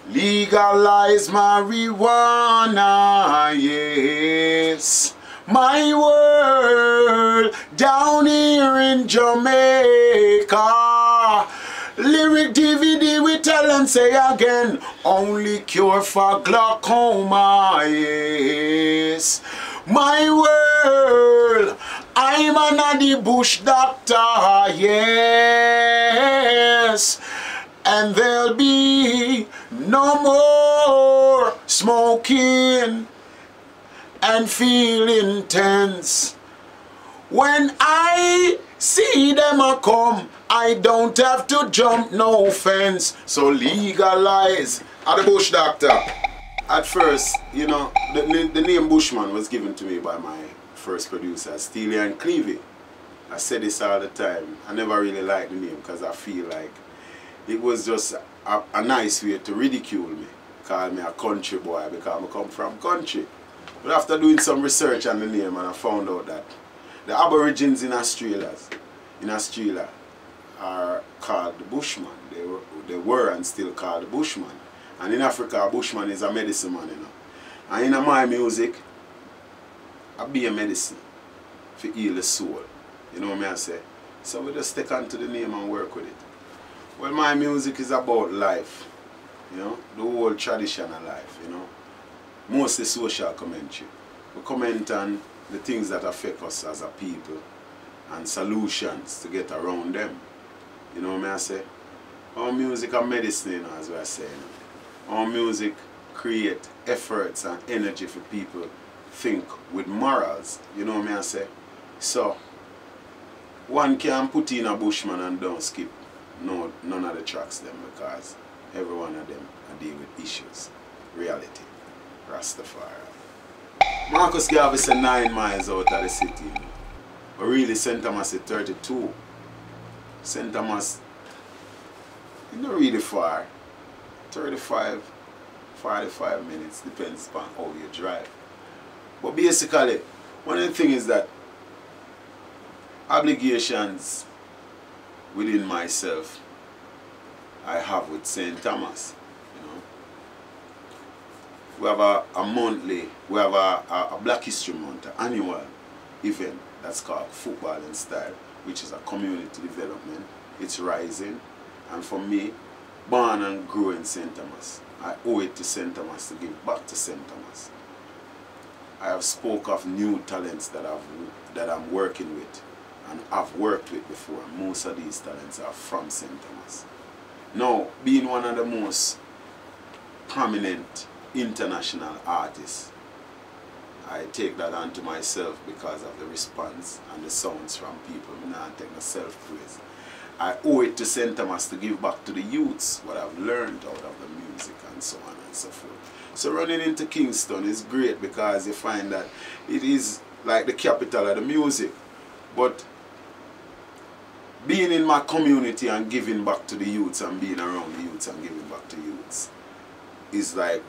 Legalize marijuana, yes. My world down here in Jamaica. Lyric DVD, we tell and say again, only cure for glaucoma, yes. My world, I'm an bush doctor, yes. And there'll be no more smoking and feeling tense. When I see them a come, I don't have to jump no fence. So legalize. I'm the bush doctor. At first, you know, the name Bushman was given to me by my first producer, Steely and Clevey. I say this all the time. I never really liked the name because I feel like it was just a nice way to ridicule me. Call me a country boy because I come from country. But after doing some research on the name, and I found out that the Aborigines in Australia are called the Bushman. They were and still called the Bushman. And in Africa, a Bushman is a medicine man, you know. And in my music, I be a medicine to heal the soul. You know what I say? So we just stick on to the name and work with it. Well, my music is about life, you know, the whole traditional life, you know. Mostly social commentary. We comment on the things that affect us as a people and solutions to get around them. You know what I say? Our music and medicine, you know, as we are saying. Our music create efforts and energy for people to think with morals. You know what I say? So, one can put in a Bushman and don't skip none of the tracks them because every one of them are deal with issues. Reality. Rastafari. Marcus Garvey said 9 miles out of the city. But really St. Thomas is 32. St. Thomas is not really far. 35, 45 minutes, depends upon how you drive. But basically, one of the things is that obligations within myself I have with St. Thomas. You know, we have a monthly, we have a Black History Month, an annual event that's called Football in Style, which is a community development. It's rising, and for me, born and grew in St. Thomas, I owe it to St. Thomas to give back to St. Thomas. I have spoke of new talents that I'm working with and I've worked with before. Most of these talents are from St. Thomas. Now, being one of the most prominent international artists, I take that onto myself because of the response and the sounds from people. I don't take the self-praise. I owe it to St. Thomas to give back to the youths what I've learned out of the music and so on and so forth. So running into Kingston is great because you find that it is like the capital of the music. But being in my community and giving back to the youths and being around the youths and giving back to youths is like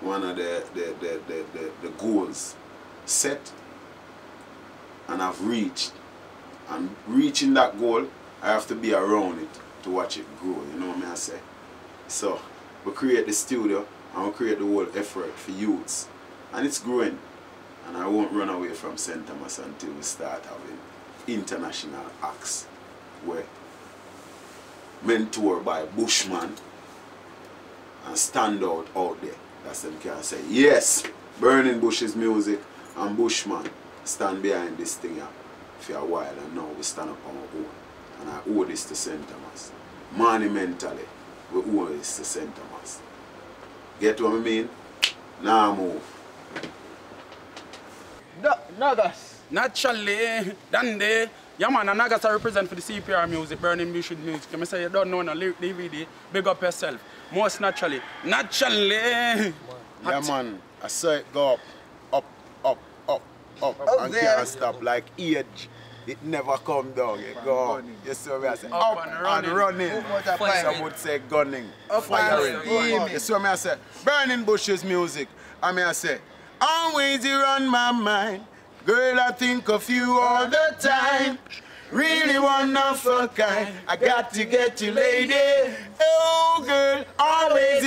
one of the goals set and I've reached. And reaching that goal, I have to be around it to watch it grow, you know what I say? So, we create the studio and we create the whole effort for youths. And it's growing. And I won't run away from St. Thomas until we start having international acts where mentored by Bushman and stand out there. That's them can say, yes, Burning Bush's music and Bushman stand behind this thing here for a while, and now we stand up on our own. And I owe this to St. Thomas. Monumentally, we owe this to St. Thomas. Get what I mean? Now move. Nagas. Naturally, Dandy, yeah man, and Nagas I represent for the CPR music, Burning Bush music. You say you don't know no lyric DVD, big up yourself. Most naturally. Naturally. Yeah man, I saw it go up, and there. can't stop like age. It never come down. It go up. You see what I say? Up and running. Some would say gunning. Firing. You see what I say? Burning Bush's music. I mean I say, always you on my mind. Girl, I think of you all the time. Really one of a kind. I got to get you, lady. Oh, girl, always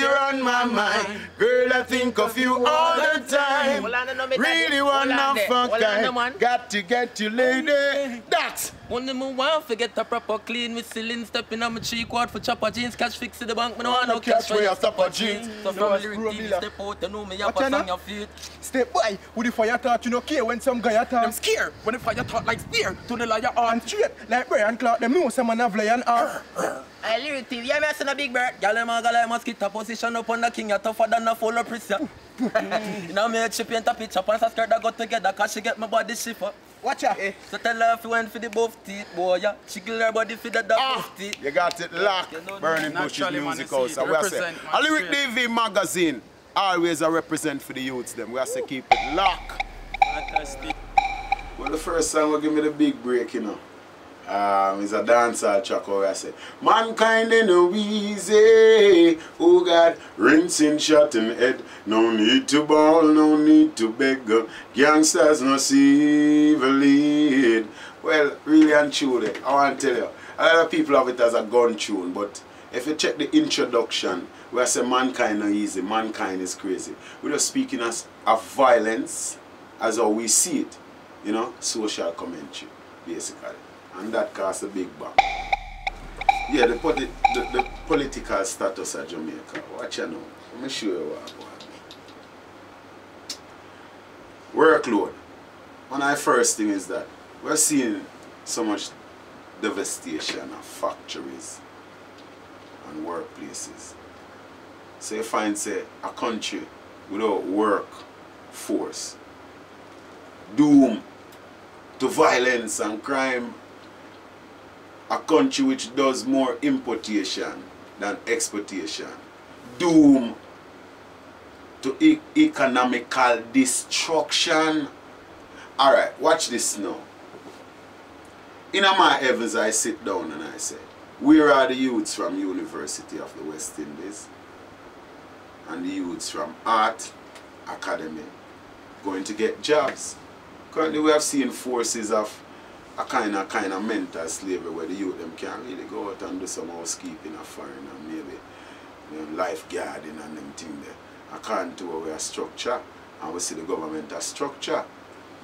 my mind. Girl, I think of you all the time. Really wanna fuck I got to get you, lady. That. When me want forget a proper clean with ceiling stepping on my cheek quad for chopper jeans cash fix to the bank. Me no want no cash for your stopper jeans. So from lyric team step out, you know me have a song your feet. Step boy, with the fire thought you no care when some guy attack. Them scared when the fire thought like spear to the liar on. And straight like Brian Clark, them know some man have lion R. I lyric team, yeah me I seen a big bird. Gyal them a go like mosquito position up on the king, you tougher than a full of prison. Now me chip paint a picture, pants and skirt that go together, cause she get my body shiver. Watch her. So tell her if you went for the buff teeth, boy, yeah. She kill her body for the buff teeth. You got it locked. Burning Bushes Music House. And we are saying, a Lyric TV magazine always a represent for the youths them. We have to keep it locked. Well, the first song will give me the big break, you know. It's a dancehall track where I say, mankind ain't no easy. Oh God, rinsing shot in head. No need to ball, no need to beg. Gangsters no see evil lead. Well, really and truly, I want to tell you, a lot of people have it as a gun tune, but if you check the introduction, where I say mankind no easy, mankind is crazy. We're just speaking as of violence, as how we see it, you know, social commentary, basically. And that caused a big bang. Yeah, the political status of Jamaica. Watch you know. Let me show you what workload. One of the first thing is that we're seeing so much devastation of factories and workplaces. So you find, say, a country without workforce, doomed to violence and crime. A country which does more importation than exportation, doomed to economical destruction. Alright, watch this now. In my heavens I sit down and I say, where are the youths from University of the West Indies and the youths from Art Academy going to get jobs? Currently we have seen forces of a kind of mental slavery where the youth them can't really go out and do some housekeeping or foreign and maybe lifeguarding and them thing there. According to our structure, and we see the government as structure.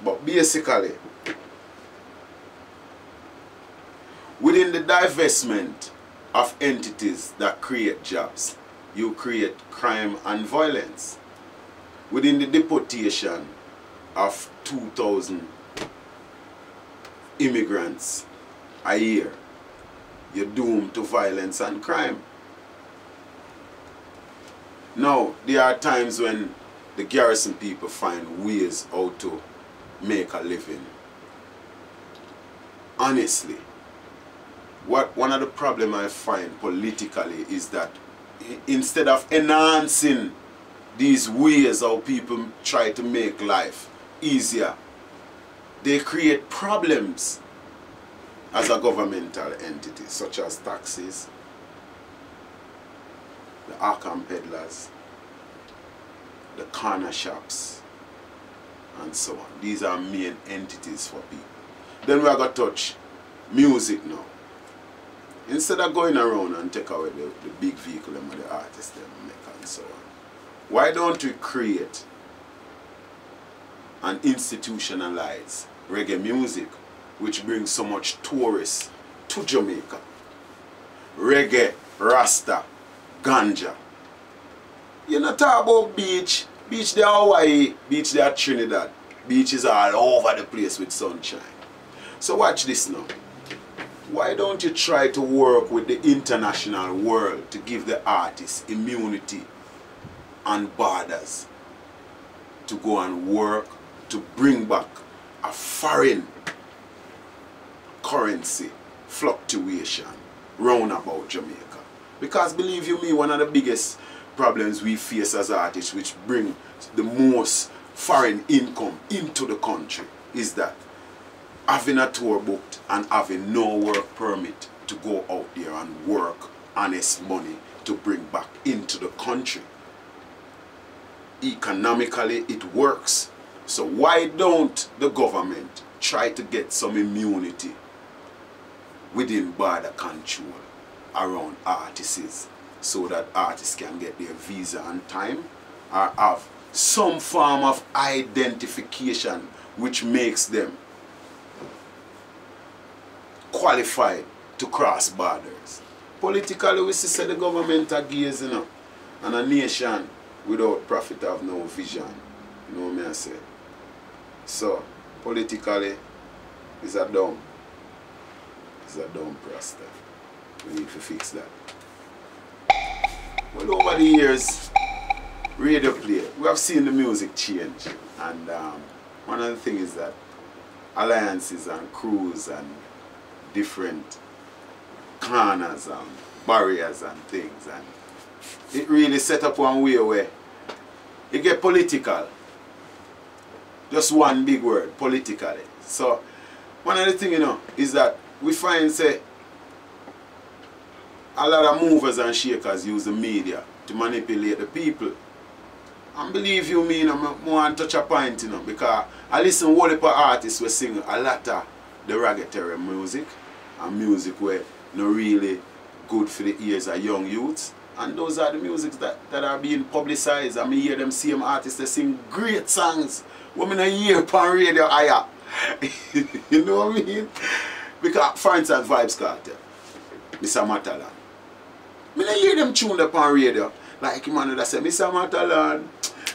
But basically, within the divestment of entities that create jobs, you create crime and violence. Within the deportation of 2,000 immigrants a year, you're doomed to violence and crime. Now, there are times when the garrison people find ways how to make a living. Honestly, one of the problems I find politically is that instead of enhancing these ways how people try to make life easier, they create problems as a governmental entity, such as taxes, the Arkham peddlers, the corner shops, and so on. These are main entities for people. Then we are going to touch music now. Instead of going around and take away the big vehicle and the artists them make and so on, why don't we create and institutionalize reggae music, which brings so much tourists to Jamaica? Reggae, Rasta, ganja. You not talk about beach. Beach there Hawaii, beach there Trinidad. Beaches are all over the place with sunshine. So watch this now. Why don't you try to work with the international world to give the artists immunity and borders to go and work to bring back a foreign currency fluctuation round about Jamaica? Because believe you me, one of the biggest problems we face as artists, which bring the most foreign income into the country, is that having a tour booked and having no work permit to go out there and work honest money to bring back into the country. Economically it works. So why don't the government try to get some immunity within border control around artists so that artists can get their visa on time or have some form of identification which makes them qualified to cross borders. Politically, we see the government are gaze, you know, and a nation without profit have no vision. You know what I say? So, politically, it's a dumb proster. We need to fix that. Well, over the years, radio play, we have seen the music change. And one of the things is that alliances and crews and different corners and barriers and things, and it really set up one way where it get political. Just one big word, politically. So one of the things, you know, is that we find say a lot of movers and shakers use the media to manipulate the people. And believe you me, you know, I want to touch a point, you know, because I listen to whole heap of artists who sing a lot of the reggae music and music where not really good for the ears of young youths. And those are the musics that are being publicized. I mean, hear them same artists, they sing great songs. Women I hear on radio higher. You know what I mean? Because, for instance, Vibes Cartel, Mr. Matalan. I don't hear them tuned up on radio. Like man that say, Mr. Matalan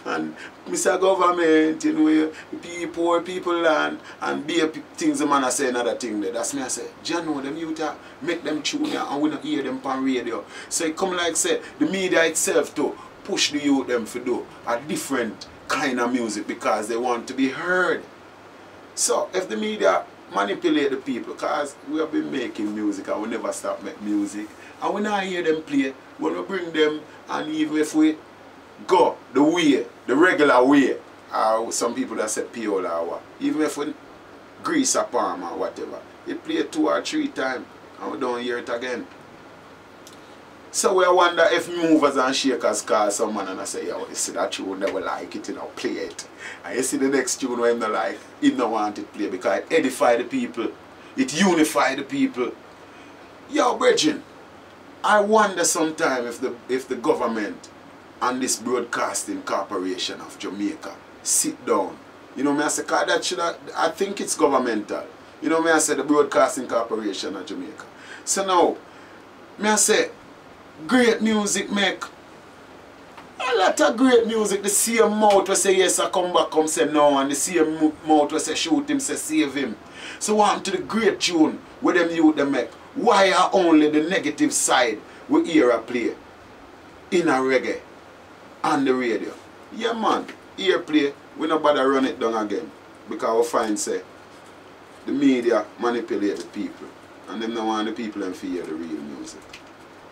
and Mr. Government, you know, poor people land and be things the man I say another thing there. That's me I say, John know them youth make them tune here and we don't hear them on radio. So it come like say the media itself to push the youth them for do a different kind of music because they want to be heard. So if the media manipulate the people, because we have been making music and we never stop make music, and we not hear them play, when we bring them, and even if we go the way, the regular way, some people that say Piola or what, even if we grease a palm or whatever, it play 2 or 3 times and we don't hear it again. So we wonder if movers and shakers call someone and I say, yo, you see that tune, never like it, you know, play it. And you see the next tune where him not like, he don't want it play because it edify the people, it unify the people. Yo, Bridget, I wonder sometimes if the government and this broadcasting corporation of Jamaica sit down. You know me I say, cause that should I think it's governmental. You know me I say the broadcasting corporation of Jamaica. So now, me I say, great music make a lot of great music. The same mouth will say yes I come back, come say no, and the same mouth will say shoot him, say save him. So what to the great tune where them youth them make? Why are only the negative side we hear a play in a reggae on the radio? Yeah man, hear play, we not bother run it down again. Because we find say the media manipulate the people and them don't want the people to hear the real music.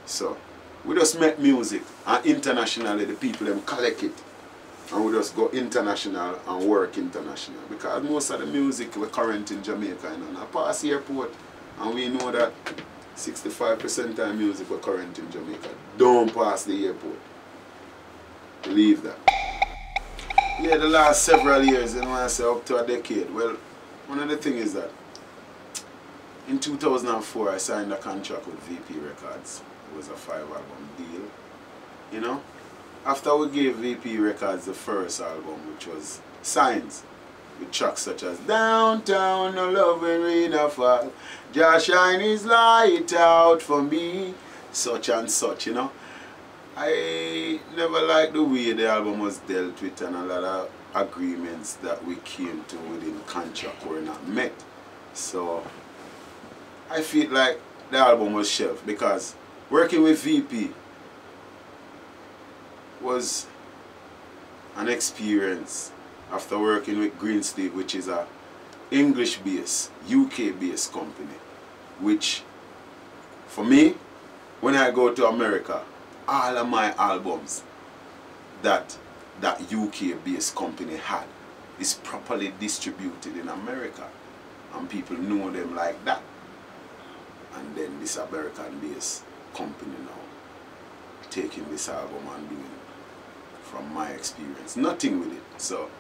So we just make music and internationally the people them collect it. And we just go international and work international. Because most of the music we current in Jamaica, you know, pass the airport. And we know that 65% of the music we current in Jamaica don't pass the airport. Believe that. Yeah, the last several years, you know, I say up to a decade. Well, one of the things is that in 2004 I signed a contract with VP Records. It was a 5-album deal. You know? After we gave VP Records the first album, which was Signs, with tracks such as Downtown, no love when rain a fall, just shine his light out for me, such and such, you know. I never liked the way the album was dealt with and a lot of agreements that we came to within contract were not met. So I feel like the album was shelved because working with VP was an experience after working with Green State, which is a English-based, UK-based company, which for me, when I go to America, all of my albums that UK-based company had is properly distributed in America and people know them like that. And then this American-based company now taking this album and doing it from my experience. Nothing with it. So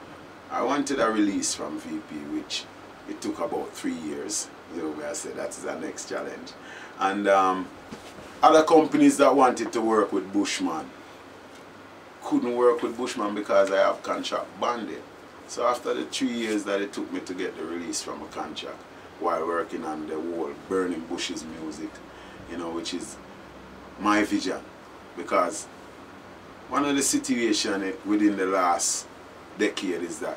I wanted a release from VP, which it took about 3 years. You know, where I said that is our next challenge. And other companies that wanted to work with Bushman couldn't work with Bushman because I have contract banded. So after the 3 years that it took me to get the release from a contract while working on the whole Burning Bushes music, you know, which is my vision, because one of the situations within the last decade is that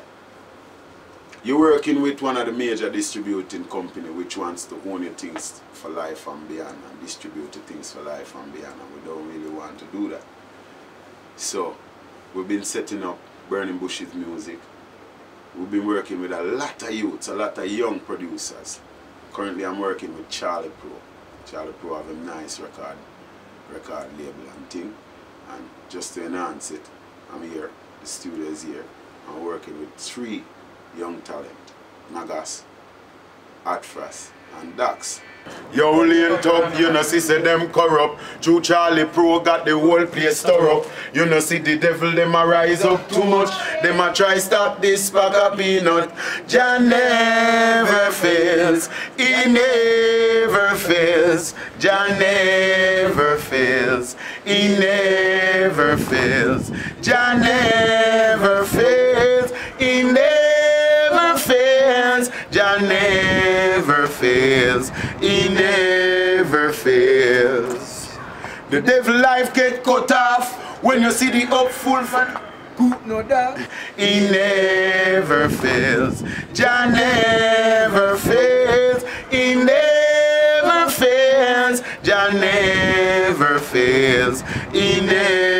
you're working with one of the major distributing company which wants to own your things for life and beyond and distribute the things for life and beyond, and we don't really want to do that. So we've been setting up Burning Bushes music. We've been working with a lot of youths, a lot of young producers. Currently I'm working with Charlie Pro. Charlie Pro have a nice record label and thing. And just to enhance it, I'm here, the studio is here. I'm working with 3 young talent, Nagas, Atfras and Dax. Yo, Lane Tub, you know, see them corrupt. True Charlie Pro got the whole place stir up. You know, see the devil, them a rise up too much. Them a try stop this bag of peanut. Jah never fails, he never fails. Jah never fails, he never fails. Jah never fails, he never fails. Jah never fails, he never fails. The devil life get cut off when you see the up full fan. Good no that. He never fails. Jah never fails. He never fails. Jah never fails. He never